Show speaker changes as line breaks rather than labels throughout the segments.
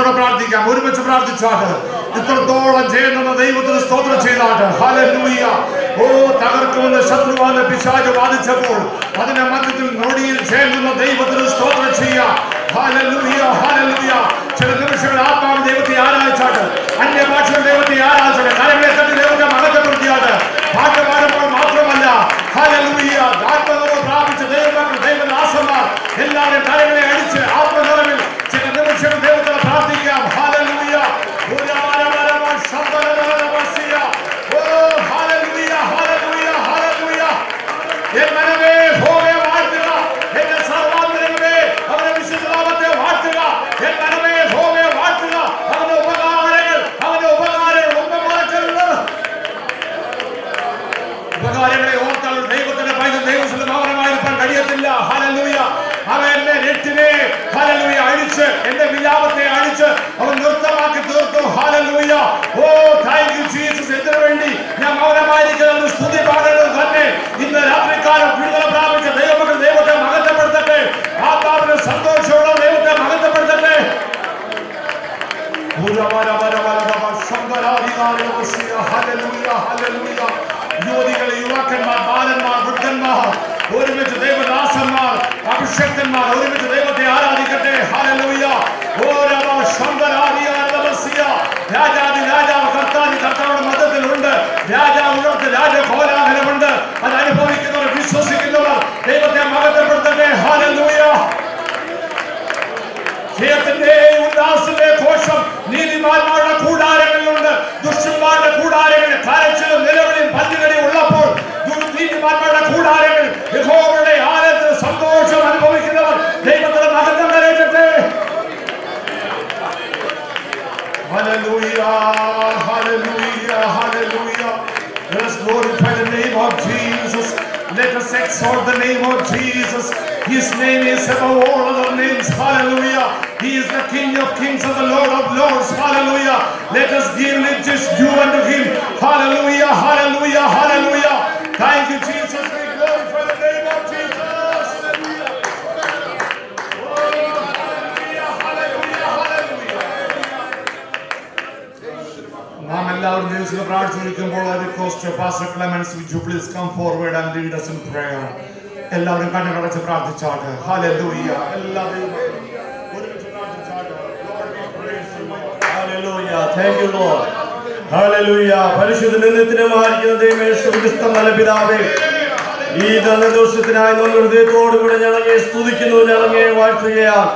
ദൈവത്തോട് പ്രാർത്ഥിക്കാം. ഒരുമിച്ച് പ്രാർത്ഥിച്ചാട്ട് ഇത്രത്തോളം ചെയ്യുന്ന ദൈവത്തിന് സ്തോത്രം ചെയ്താട്ട് ഹല്ലേലൂയ. ഓ തകർക്കുമെന്ന് ശത്രുവാന്റെ പിശാച് വാദിച്ചപ്പോൾ അതിന്റെ മധ്യത്തിൽ നൊടിയിൽ ചെയ്യുന്ന ദൈവത്തിന് സ്തോത്രം ചെയ്യാം. Hallelujah hallelujah. ചില നിമിഷങ്ങൾ ആത്മാവ് ദൈവത്തെ ആരാധിച്ചാട്ട്, അന്യഭാഷകൾ ദൈവത്തെ ആരാധിച്ചാട്ട്, കരങ്ങളെ തട്ടി ദൈവത്തെ മഹത്വപ്പെടുത്തിയാട്ട് പാട്ട് പാടുമ്പോൾ മാത്രമല്ല ഹല്ലേലൂയ ആത്മനിറവ് പ്രാപിച്ച ദൈവമക്കൾ ദൈവദാസന്മാർ എല്ലാവരും കരങ്ങളെ അടിച്ച് ആത്മനിറവിൽ ചില നിമിഷങ്ങൾ ദൈവത്തെ പ്രാർത്ഥിക്കാം. ഹല്ലേലൂയ. ഉപകാരങ്ങളെ ഓർത്താൽ ദൈവത്തിന്റെ ദൈവത്തിന്റെ ഭവനമായിരിക്കാൻ കഴിയത്തില്ല. ഹല്ലേലൂയ. അവൻ എന്നെ രക്ഷിനെ ഹല്ലേലൂയ അഴിച്ച് എന്റെ വിലാപത്തെ അഴിച്ച് അവൻ നൃത്തമാക്കി തീർത്തു. Hallelujah. Oh thank you Jesus. ഇതിനു വേണ്ടി ഞാൻ മൗനമായിരിക്കുന്ന സ്തുതി പാടേണ്ടത് തന്നെ. ഇന്ന് രാത്രികാലം വിടുതല പ്രാപിച്ച ദൈവമക്കൾ ദൈവത്തെ മഹത്വപ്പെടുത്തട്ടെ. ആത്മാവിന്റെ സന്തോഷമുള്ള ദൈവത്തെ മഹത്വപ്പെടുത്തട്ടെ. യുവതികളെ, യുവാക്കന്മാർ, ബാലന്മാർ, വൃദ്ധന്മാർ, ഒരുമിച്ച് ദൈവദാസന്മാർ, അഭിഷക്തന്മാർ ഒരുമിച്ച് ദൈവത്തെ ആരാധിക്കട്ടെ. ഹല്ലേലൂയ. രാജാതി രാജാവ് കർത്താതി കർത്താവിന്റെ മധ്യത്തിലുണ്ട്. രാജാവ് ഉണർത്ത് രാജകോലാഹലമുണ്ട്. അത് അനുഭവിക്കുന്നവർ വിശ്വസിക്കുന്നവർ ദൈവത്തെ മഹത്വപ്പെടുത്തട്ടെ. ഹല്ലേലൂയ. ജയത്തിന്റെ ഉല്ലാസത്തിന്റെ ഘോഷം നീതിമാന്മാരുടെ കൂടാരങ്ങളിലുണ്ട്. ദുഷ്ടന്മാരുടെ കൂടാരങ്ങളിൽ കരച്ചിലും നിലവിളിയും പല്ലുകടിയും ഉള്ളപ്പോൾ നീതിമാന്മാരുടെ കൂടാരങ്ങളിൽ യഹോവയുടെ ആലയത്തിൽ സന്തോഷം അനുഭവിക്കുന്നവർ ദൈവത്തിന്റെ മഹത്വം കരയട്ടെ. Hallelujah, hallelujah, hallelujah. Let us glorify the name of Jesus. Let us exalt the name of Jesus. His name is above all other names. Hallelujah. He is the King of kings and the Lord of lords. Hallelujah. Let us give just due unto him. Hallelujah, hallelujah, hallelujah. Thank you, Jesus. We glorify the name of Jesus. നാം എല്ലാവരും ദൈവത്തിൽ പ്രാർത്ഥിക്കുമ്പോൾ I request Pastor Clemens, would you please come forward and lead us in prayer. എല്ലാവരും കണ്ണുകളടച്ച് പ്രാർത്ഥിച്ചാട്ട്. Hallelujah. എല്ലാവരും ഒരുമിച്ച് പ്രാർത്ഥിച്ചാട്ട്.
Hallelujah. Thank you Lord. Hallelujah. പരിശുദ്ധ നിത്യമായിരിക്കുന്ന ദൈവമേ, സ്വർഗ്ഗസ്ഥ നല്ല പിതാവേ, ഈ നല്ല ദിവസത്തിനായി നമ്മൾ ഹൃദയത്തോടുകൂടെ ഞങ്ങളെ സ്തുതിക്കുന്നു, ഞങ്ങളെ വാഴ്ത്തുകയാണ്.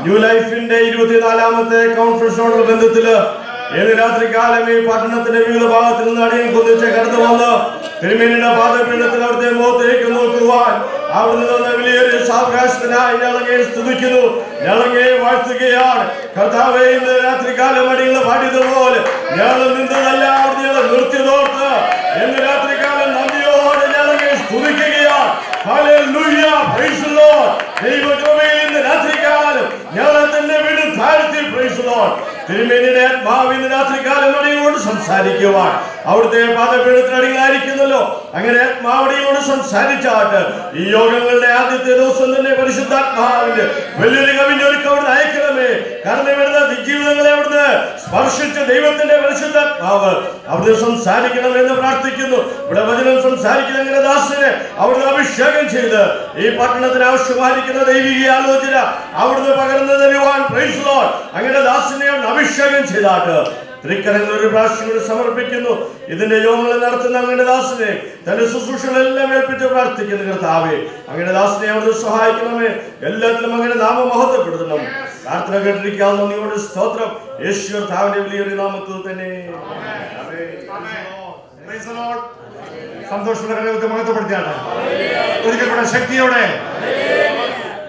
ന്യൂ ലൈഫിന്റെ 24ാമത്തെ കോൺഫറൻസിനോടുള്ള ബന്ധത്തില് ഏത് രാത്രികാലം ഈ പട്ടണത്തിന്റെ വിവിധ ഭാഗത്തിൽ നിന്ന് അടിയൻ കുതിച്ച് കടന്നു വന്ന് തിരുമേനിയുടെ പാദപീഠത്തിൽ അവിടുത്തെ മുഖത്തേക്ക് നോക്കുവാൻ അവിടുന്ന് തന്ന വലിയൊരു സാവകാശത്തിനായി ഞങ്ങളെ സ്തുതിക്കുന്നു, ഞങ്ങളെ വാഴ്ത്തുകയാണ്. കർത്താവേ, ഇന്ന് രാത്രികാലം അടിയുള്ള പാടിയതുപോലെ ഞങ്ങൾ നിന്നതല്ല, അവിടുന്ന് ഞങ്ങൾ നിർത്തിയതോർത്ത് ഇന്ന് രാത്രികാലം നന്ദിയോടെ ഞങ്ങളെ സ്തുതിക്കുകയാണ്. ഹല്ലേലൂയ. Praise the Lord. ദൈവകൃപയിൽ ഇന്ന് രാത്രികാലം ഞങ്ങളെ തന്നെ വീണ്ടും താഴ്ത്തി പ്രൈസ് ദി ലോർഡ്. തിരുമേനിയുടെ ആത്മാവിന് രാത്രികാലം അടിയോട് സംസാരിക്കുവാൻ അവിടുത്തെ പാദപീഠത്തിനടിയിലായിരിക്കുന്നല്ലോ. അങ്ങനെ ആത്മാവടിയോട് സംസാരിച്ചാട്ട് ഈ യോഗങ്ങളുടെ ആദ്യത്തെ ദിവസം തന്നെ പരിശുദ്ധാത്മാവിന്റെ വലിയൊരു കവിന്റെ ഒരുക്കം അവിടുന്ന് അയക്കണമേ. കാരണം ഇവിടുന്ന് ജീവിതങ്ങളെ അവിടുന്ന് സ്പർശിച്ച ദൈവത്തിന്റെ പരിശുദ്ധാത്മാവ് അവിടുന്ന് സംസാരിക്കണമെന്ന് പ്രാർത്ഥിക്കുന്നു. ഇവിടെ വചനം സംസാരിക്കുന്ന അങ്ങനെ ദാസനെ അവിടുന്ന് അഭിഷേകം ചെയ്ത് ഈ പട്ടണത്തിന് ആവശ്യമായിരിക്കുന്ന ദൈവിക ആലോചന അവിടുന്ന് പകർന്നു തരുവാൻ പ്രൈസ് ദി ലോർഡ്. അങ്ങനെ ദാസനെ അഭിഷേകം ചെയ്താട്ട് തൃക്കരങ്ങൾ ഒരു പ്രാവശ്യം കൂടി സമർപ്പിക്കുന്നു. ഇതിന്റെ യോഗങ്ങൾ നടത്തുന്ന അങ്ങനെ ദാസനെ തന്റെ ശുശ്രൂഷകളെല്ലാം ഏൽപ്പിച്ച് പ്രാർത്ഥിക്കുന്നു. കർത്താവേ, അങ്ങനെ ദാസനെ അവിടുന്ന് സഹായിക്കണമേ. എല്ലാത്തിലും അങ്ങനെ നാമം മഹത്വപ്പെടുത്തണം. പ്രാർത്ഥന കേട്ടിരിക്കാവുന്ന നീയോട് സ്തോത്രം. യേശു കർത്താവിന്റെ വലിയൊരു നാമത്തിൽ തന്നെ.
സന്തോഷമുള്ള മഹത്വപ്പെടുത്തിയാണ് ഒരിക്കൽ കൂടെ ശക്തിയോടെ